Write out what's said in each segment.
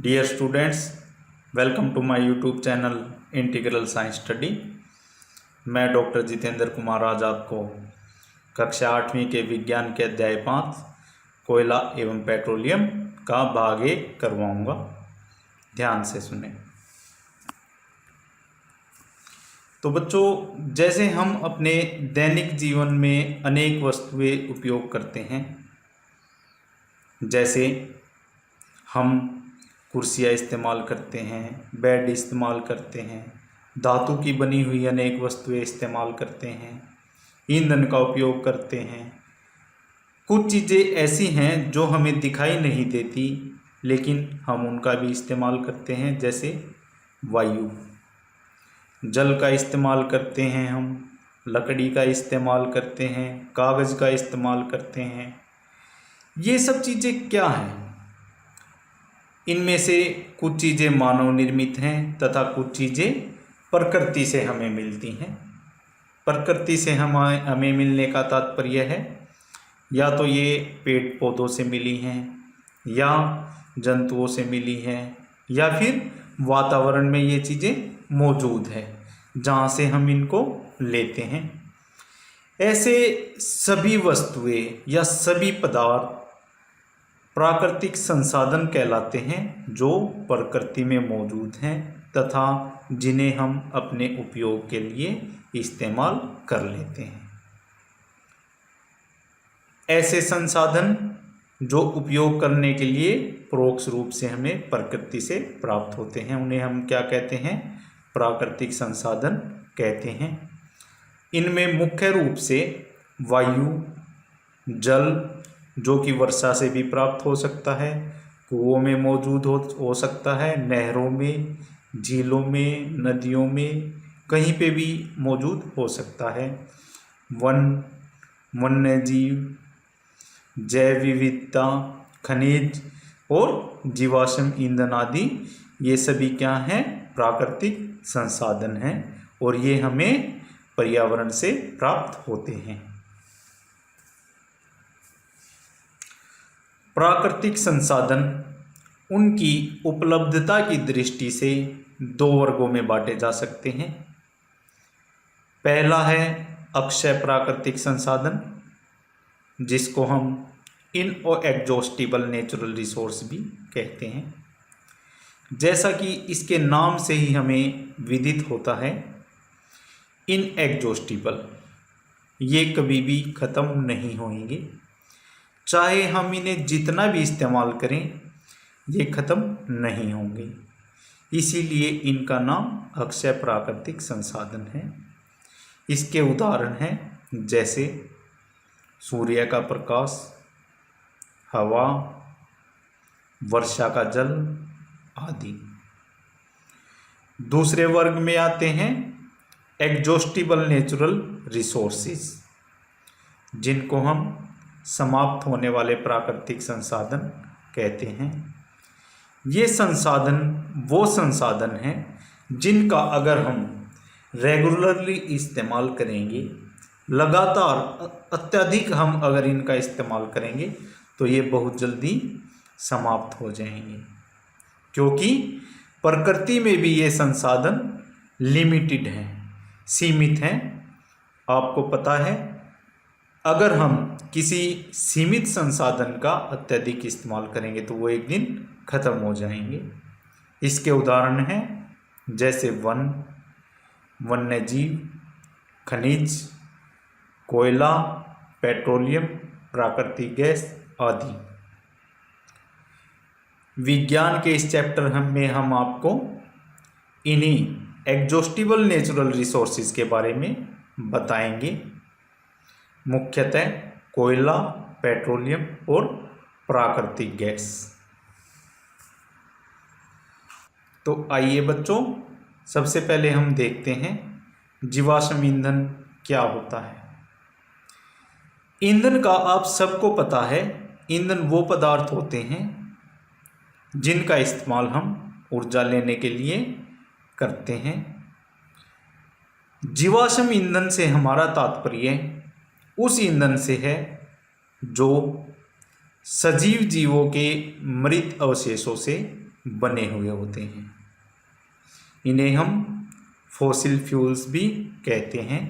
Dear students, welcome to my YouTube channel integral science study. मैं doctor Jitendra Kumar आज आपको कक्षा 8वीं के विज्ञान के अध्याय 5 कोयला एवं पेट्रोलियम का भाग 1 करवाऊंगा। ध्यान से सुने। तो बच्चों, जैसे हम अपने दैनिक जीवन में अनेक वस्तुएं उपयोग करते हैं, जैसे हम कुर्सियाँ इस्तेमाल करते हैं, बेड इस्तेमाल करते हैं, धातु की बनी हुई अनेक वस्तुएं इस्तेमाल करते हैं, ईंधन का उपयोग करते हैं। कुछ चीज़ें ऐसी हैं जो हमें दिखाई नहीं देती लेकिन हम उनका भी इस्तेमाल करते हैं, जैसे वायु। जल का इस्तेमाल करते हैं हम, लकड़ी का इस्तेमाल करते हैं, कागज़ का इस्तेमाल करते हैं। ये सब चीज़ें क्या हैं? इनमें से कुछ चीज़ें मानव निर्मित हैं तथा कुछ चीज़ें प्रकृति से हमें मिलती हैं। प्रकृति से हमें मिलने का तात्पर्य है या तो ये पेड़ पौधों से मिली हैं, या जंतुओं से मिली हैं, या फिर वातावरण में ये चीज़ें मौजूद है जहाँ से हम इनको लेते हैं। ऐसे सभी वस्तुएं या सभी पदार्थ प्राकृतिक संसाधन कहलाते हैं जो प्रकृति में मौजूद हैं तथा जिन्हें हम अपने उपयोग के लिए इस्तेमाल कर लेते हैं। ऐसे संसाधन जो उपयोग करने के लिए परोक्ष रूप से हमें प्रकृति से प्राप्त होते हैं, उन्हें हम क्या कहते हैं? प्राकृतिक संसाधन कहते हैं। इनमें मुख्य रूप से वायु, जल जो कि वर्षा से भी प्राप्त हो सकता है, कुओं में मौजूद हो सकता है, नहरों में, झीलों में, नदियों में, कहीं पे भी मौजूद हो सकता है। वन्य जीव, जैव विविधता, खनिज और जीवाश्म ईंधन आदि, ये सभी क्या हैं? प्राकृतिक संसाधन हैं और ये हमें पर्यावरण से प्राप्त होते हैं। प्राकृतिक संसाधन उनकी उपलब्धता की दृष्टि से दो वर्गों में बांटे जा सकते हैं। पहला है अक्षय प्राकृतिक संसाधन, जिसको हम इनएग्जॉस्टिबल नेचुरल रिसोर्स भी कहते हैं। जैसा कि इसके नाम से ही हमें विदित होता है, इनएग्जॉस्टिबल, ये कभी भी ख़त्म नहीं होंगे। चाहे हम इन्हें जितना भी इस्तेमाल करें, ये ख़त्म नहीं होंगे। इसीलिए इनका नाम अक्षय प्राकृतिक संसाधन है। इसके उदाहरण हैं जैसे सूर्य का प्रकाश, हवा, वर्षा का जल आदि। दूसरे वर्ग में आते हैं एग्जॉस्टिबल नेचुरल रिसोर्सेज, जिनको हम समाप्त होने वाले प्राकृतिक संसाधन कहते हैं। ये संसाधन वो संसाधन हैं जिनका अगर हम रेगुलरली इस्तेमाल करेंगे, लगातार अत्यधिक हम अगर इनका इस्तेमाल करेंगे तो ये बहुत जल्दी समाप्त हो जाएंगे, क्योंकि प्रकृति में भी ये संसाधन लिमिटेड हैं, सीमित हैं। आपको पता है, अगर हम किसी सीमित संसाधन का अत्यधिक इस्तेमाल करेंगे तो वो एक दिन खत्म हो जाएंगे। इसके उदाहरण हैं जैसे वन्य जीव, खनिज, कोयला, पेट्रोलियम, प्राकृतिक गैस आदि। विज्ञान के इस चैप्टर में हम आपको इन्हीं एग्जॉस्टिबल नेचुरल रिसोर्सेज के बारे में बताएंगे, मुख्यतः कोयला, पेट्रोलियम और प्राकृतिक गैस। तो आइए बच्चों, सबसे पहले हम देखते हैं जीवाश्म ईंधन क्या होता है। ईंधन का आप सबको पता है, ईंधन वो पदार्थ होते हैं जिनका इस्तेमाल हम ऊर्जा लेने के लिए करते हैं। जीवाश्म ईंधन से हमारा तात्पर्य उस ईंधन से है जो सजीव जीवों के मृत अवशेषों से बने हुए होते हैं। इन्हें हम फॉसिल फ्यूल्स भी कहते हैं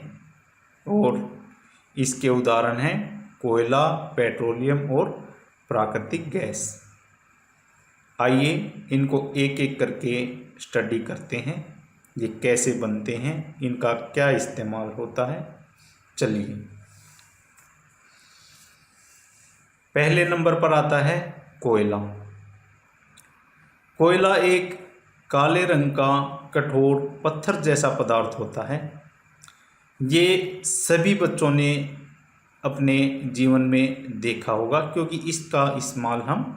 और इसके उदाहरण हैं कोयला, पेट्रोलियम और प्राकृतिक गैस। आइए इनको एक एक करके स्टडी करते हैं, ये कैसे बनते हैं, इनका क्या इस्तेमाल होता है। चलिए, पहले नंबर पर आता है कोयला। कोयला एक काले रंग का कठोर पत्थर जैसा पदार्थ होता है। ये सभी बच्चों ने अपने जीवन में देखा होगा, क्योंकि इसका इस्तेमाल हम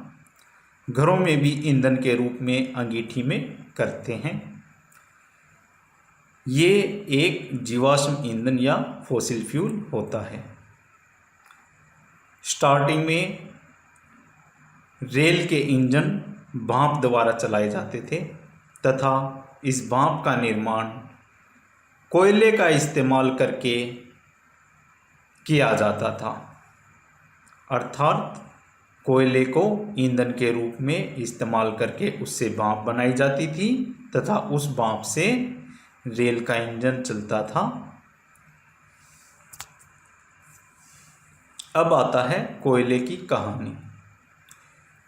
घरों में भी ईंधन के रूप में अंगीठी में करते हैं। ये एक जीवाश्म ईंधन या फॉसिल फ्यूल होता है। स्टार्टिंग में रेल के इंजन भाप द्वारा चलाए जाते थे तथा इस भाप का निर्माण कोयले का इस्तेमाल करके किया जाता था, अर्थात कोयले को ईंधन के रूप में इस्तेमाल करके उससे भाप बनाई जाती थी तथा उस भाप से रेल का इंजन चलता था। अब आता है कोयले की कहानी।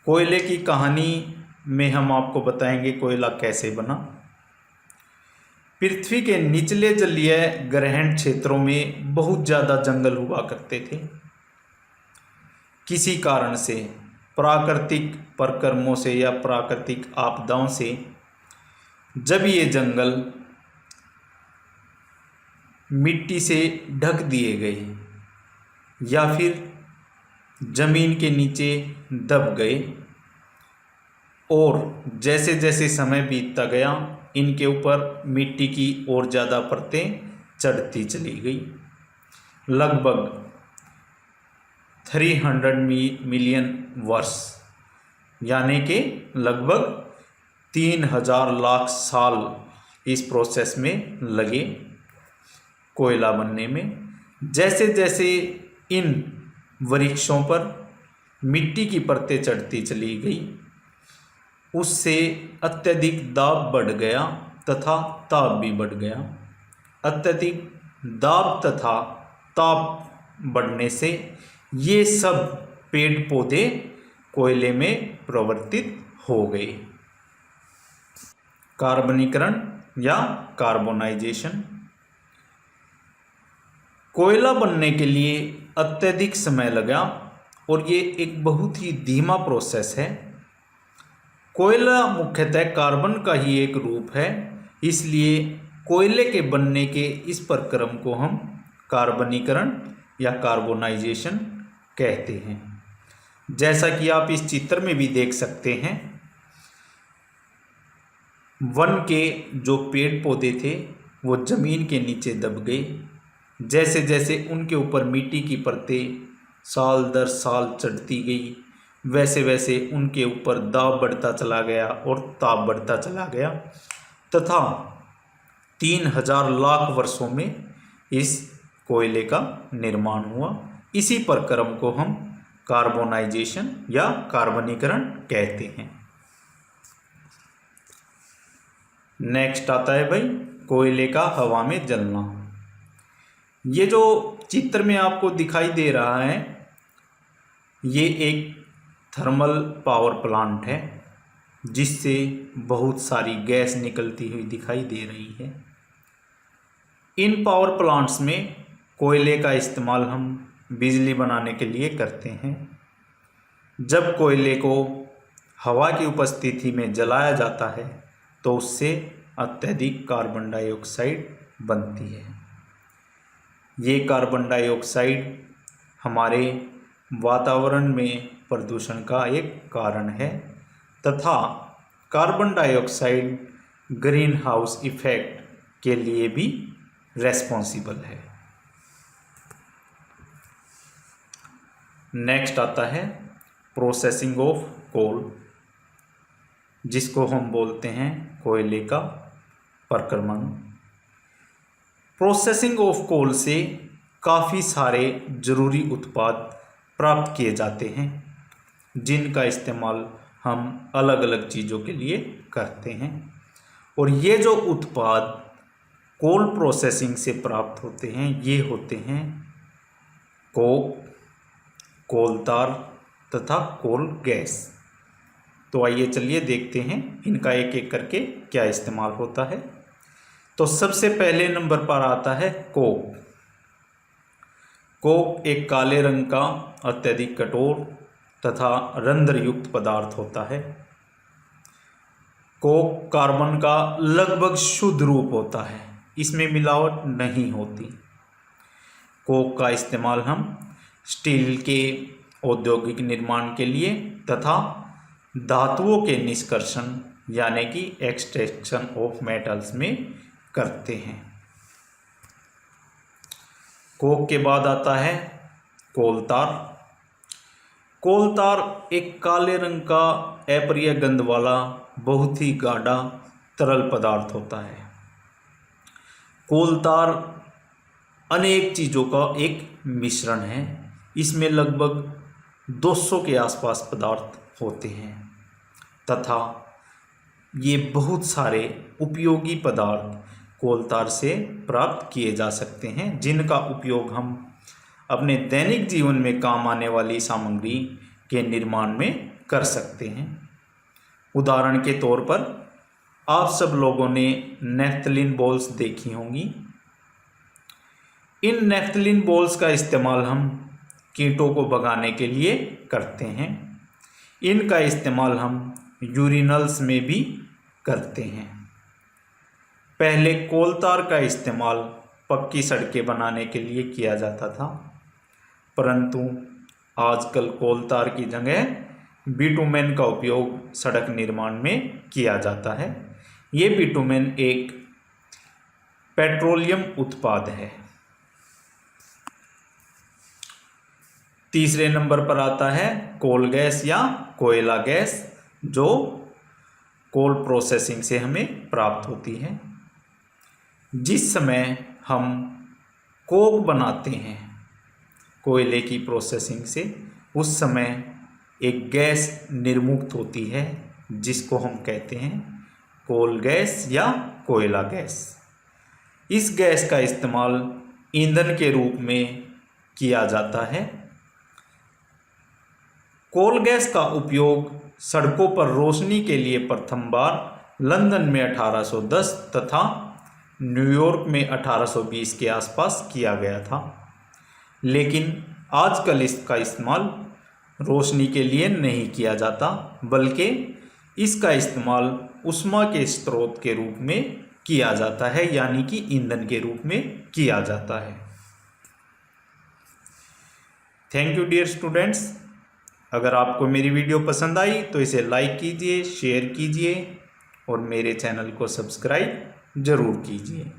कोयले की कहानी में हम आपको बताएंगे कोयला कैसे बना। पृथ्वी के निचले जलीय ग्रहण क्षेत्रों में बहुत ज़्यादा जंगल हुआ करते थे। किसी कारण से, प्राकृतिक परिक्रमों से या प्राकृतिक आपदाओं से, जब ये जंगल मिट्टी से ढक दिए गए या फिर जमीन के नीचे दब गए और जैसे जैसे समय बीतता गया इनके ऊपर मिट्टी की और ज़्यादा परतें चढ़ती चली गई। लगभग 300 मिलियन वर्ष यानी कि लगभग 3000 लाख साल इस प्रोसेस में लगे कोयला बनने में। जैसे जैसे इन वृक्षों पर मिट्टी की परतें चढ़ती चली गई, उससे अत्यधिक दाब बढ़ गया तथा ताप भी बढ़ गया। अत्यधिक दाब तथा ताप बढ़ने से ये सब पेड़ पौधे कोयले में परिवर्तित हो गए। कार्बनीकरण या कार्बोनाइजेशन। कोयला बनने के लिए अत्यधिक समय लगा और ये एक बहुत ही धीमा प्रोसेस है। कोयला मुख्यतः कार्बन का ही एक रूप है, इसलिए कोयले के बनने के इस प्रक्रम को हम कार्बनीकरण या कार्बोनाइजेशन कहते हैं। जैसा कि आप इस चित्र में भी देख सकते हैं, वन के जो पेड़ पौधे थे वो जमीन के नीचे दब गए। जैसे जैसे उनके ऊपर मिट्टी की परतें साल दर साल चढ़ती गई, वैसे वैसे उनके ऊपर दाब बढ़ता चला गया और ताप बढ़ता चला गया तथा 3000 लाख वर्षों में इस कोयले का निर्माण हुआ। इसी प्रक्रम को हम कार्बोनाइजेशन या कार्बनीकरण कहते हैं। नेक्स्ट आता है भाई कोयले का हवा में जलना। ये जो चित्र में आपको दिखाई दे रहा है ये एक थर्मल पावर प्लांट है जिससे बहुत सारी गैस निकलती हुई दिखाई दे रही है। इन पावर प्लांट्स में कोयले का इस्तेमाल हम बिजली बनाने के लिए करते हैं। जब कोयले को हवा की उपस्थिति में जलाया जाता है तो उससे अत्यधिक कार्बन डाइऑक्साइड बनती है। ये कार्बन डाइऑक्साइड हमारे वातावरण में प्रदूषण का एक कारण है तथा carbon dioxide green house effect के लिए भी रेस्पॉन्सिबल है। नेक्स्ट आता है प्रोसेसिंग ऑफ कोल, जिसको हम बोलते हैं कोयले का प्रक्रमण। प्रोसेसिंग ऑफ कोल से काफ़ी सारे ज़रूरी उत्पाद प्राप्त किए जाते हैं जिनका इस्तेमाल हम अलग अलग चीज़ों के लिए करते हैं। और ये जो उत्पाद कोल प्रोसेसिंग से प्राप्त होते हैं ये होते हैं कोक, कोल तार तथा कोल गैस। तो आइए चलिए देखते हैं इनका एक एक करके क्या इस्तेमाल होता है। तो सबसे पहले नंबर पर आता है कोक। कोक एक काले रंग का अत्यधिक कठोर तथा रंध्रयुक्त पदार्थ होता है। कोक कार्बन का लगभग शुद्ध रूप होता है, इसमें मिलावट नहीं होती। कोक का इस्तेमाल हम स्टील के औद्योगिक निर्माण के लिए तथा धातुओं के निष्कर्षण यानी कि एक्सट्रैक्शन ऑफ मेटल्स में करते हैं। कोक के बाद आता है कोल तार। कोल तार एक काले रंग का अप्रिय गंध वाला बहुत ही गाढ़ा तरल पदार्थ होता है। कोल तार अनेक चीज़ों का एक मिश्रण है। इसमें लगभग 200 के आसपास पदार्थ होते हैं तथा ये बहुत सारे उपयोगी पदार्थ कोल तार से प्राप्त किए जा सकते हैं, जिनका उपयोग हम अपने दैनिक जीवन में काम आने वाली सामग्री के निर्माण में कर सकते हैं। उदाहरण के तौर पर आप सब लोगों ने नेफ्थलीन बॉल्स देखी होंगी। इन नेफ्थलीन बॉल्स का इस्तेमाल हम कीटों को भगाने के लिए करते हैं। इनका इस्तेमाल हम यूरिनल्स में भी करते हैं। पहले कोल तार का इस्तेमाल पक्की सड़कें बनाने के लिए किया जाता था, परंतु आजकल कोल तार की जगह बिटुमेन का उपयोग सड़क निर्माण में किया जाता है। ये बिटुमेन एक पेट्रोलियम उत्पाद है। तीसरे नंबर पर आता है कोल गैस या कोयला गैस, जो कोल प्रोसेसिंग से हमें प्राप्त होती है। जिस समय हम कोक बनाते हैं कोयले की प्रोसेसिंग से, उस समय एक गैस निर्मुक्त होती है जिसको हम कहते हैं कोल गैस या कोयला गैस। इस गैस का इस्तेमाल ईंधन के रूप में किया जाता है। कोल गैस का उपयोग सड़कों पर रोशनी के लिए प्रथम बार लंदन में 1810 तथा न्यूयॉर्क में 1820 के आसपास किया गया था, लेकिन आजकल इसका इस्तेमाल रोशनी के लिए नहीं किया जाता, बल्कि इसका इस्तेमाल ऊष्मा के स्रोत के रूप में किया जाता है, यानी कि ईंधन के रूप में किया जाता है। Thank you dear students. अगर आपको मेरी वीडियो पसंद आई तो इसे लाइक कीजिए, शेयर कीजिए और मेरे चैनल को सब्सक्राइब ज़रूर कीजिए।